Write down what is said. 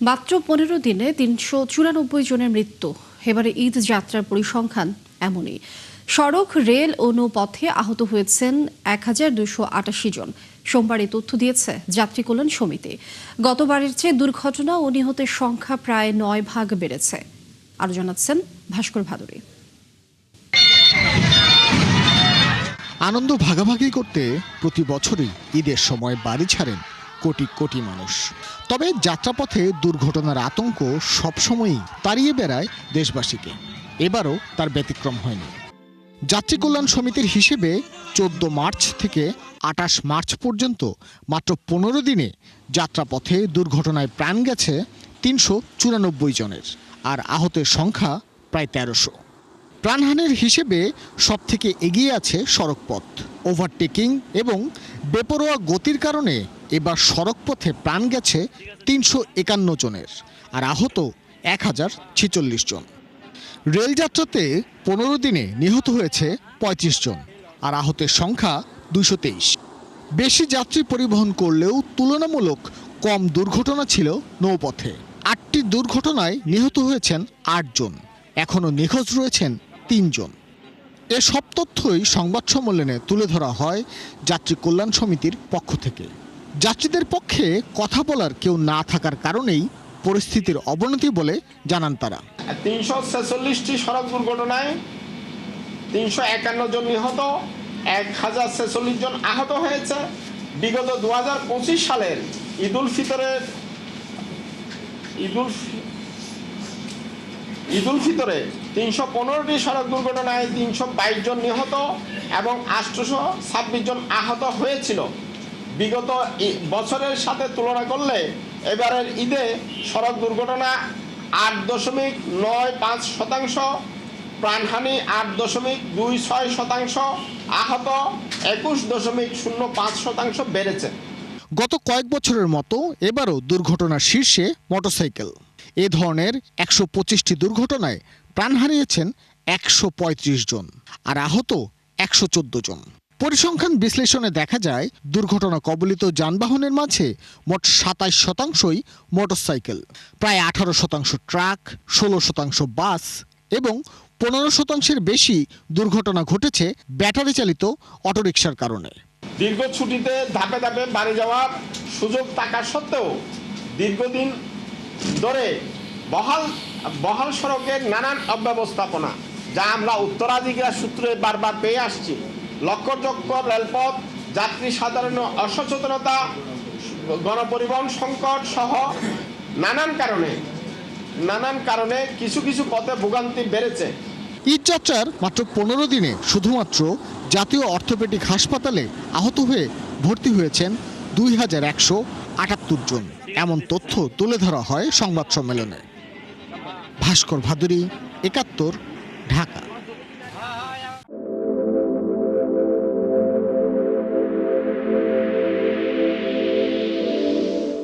মাত্র ১৫ দিনে ৩৯৪ জনের মৃত্যু। এবারে ঈদ যাত্রার পরিসংখ্যান এমনই। সড়ক, রেল ও নৌপথে আহত হয়েছেন ১,২৮৮ জন। সোমবার এই তথ্য দিয়েছে যাত্রী কল্যাণ সমিতি। গতবারের চেয়ে দুর্ঘটনা ও নিহতের সংখ্যা প্রায় ৯ ভাগ বেড়েছে। আরও জানাচ্ছেন ভাস্কর ভাদুরী। আনন্দ ভাগাভাগি করতে প্রতি বছরই ঈদের সময় বাড়ি ছাড়েন কোটি কোটি মানুষ। তবে যাত্রাপথে দুর্ঘটনার আতঙ্ক সবসময়ই তাড়িয়ে বেড়ায় দেশবাসীকে। এবারও তার ব্যতিক্রম হয়নি। যাত্রী কল্যাণ সমিতির হিসেবে ১৪ মার্চ থেকে ২৮ মার্চ পর্যন্ত মাত্র ১৫ দিনে যাত্রাপথে দুর্ঘটনায় প্রাণ গেছে ৩৯৪ জনের, আর আহতের সংখ্যা প্রায় ১৩০০। প্রাণহানির হিসেবে সবথেকে এগিয়ে আছে সড়কপথ। ওভারটেকিং এবং বেপরোয়া গতির কারণে এবার সড়কপথে প্রাণ গেছে ৩৫১ জনের, আর আহত ১,০৪৬ জন। রেলযাত্রাতে ১৫ দিনে নিহত হয়েছে ৩৫ জন, আর আহতের সংখ্যা ২২৩। বেশি যাত্রী পরিবহন করলেও তুলনামূলক কম দুর্ঘটনা ছিল নৌপথে। ৮টি দুর্ঘটনায় নিহত হয়েছেন ৮ জন, এখনও নিখোঁজ রয়েছেন ৩ জন। এসব তথ্যই সংবাদ সম্মেলনে তুলে ধরা হয় যাত্রী কল্যাণ সমিতির পক্ষ থেকে। যাত্রীদের পক্ষে কথা বলার কেউ না থাকার কারণেই পরিস্থিতির অবনতি বলে জানান তারা। ৩৪৬টি সড়ক দুর্ঘটনায় ৩৫১ জন নিহত, ১,০৪৬ জন আহত হয়েছে। বিগত ২০২৫ সালের ঈদুল ফিতরে ৩১৫টি সড়ক দুর্ঘটনায় ৩২২ জন নিহত এবং ৮২৬ জন আহত হয়েছিল। বিগত বছরের সাথে তুলনা করলে এবারের ঈদে সড়ক দুর্ঘটনা ৮.৯৫%, প্রাণহানি ৮.26%, আহত ২১.০৫% বেড়েছে। গত কয়েক বছরের মতো এবারও দুর্ঘটনার শীর্ষে মোটরসাইকেল। এ ধরনের ১২৫টি দুর্ঘটনায় প্রাণ হারিয়েছেন ১৩৫ জন, আর আহত ১১৪ জন। পরিসংখ্যান বিশ্লেষণে দেখা যায়, দুর্ঘটনা কবলিত যানবাহনের মাঝে মোট ২৭% মোটরসাইকেল, প্রায় ১৮% ট্রাক, ১৬% বাস এবং ১৫%-এর বেশি দুর্ঘটনা ঘটেছে ব্যাটারি চালিত অটোরিকশার কারণে। দীর্ঘ ছুটিতে ধাপে ধাপে বাড়ি যাওয়ার সুযোগ থাকা সত্ত্বেও দীর্ঘদিন ধরে বহাল সড়কের নানান অব্যবস্থাপনা, যা আমরা উত্তরাধিকার সূত্রে বারবার পেয়ে আসছি, লক্ষ্যযোগ্য রেলপথ, যাত্রী সাধারণ অসচেতনতা, গণপরিবহন সংকট সহ নানান কারণে কিছু কিছু পথে ভোগান্তি বেড়েছে। ঈদযাত্রার মাত্র ১৫ দিনে শুধুমাত্র জাতীয় অর্থোপেডিক হাসপাতালে আহত হয়ে ভর্তি হয়েছেন ২,১৭৮ জন। এমন তথ্য তুলে ধরা হয় সংবাদ সম্মেলনে। ভাস্কর ভাদুরী, ৭১, ঢাকা।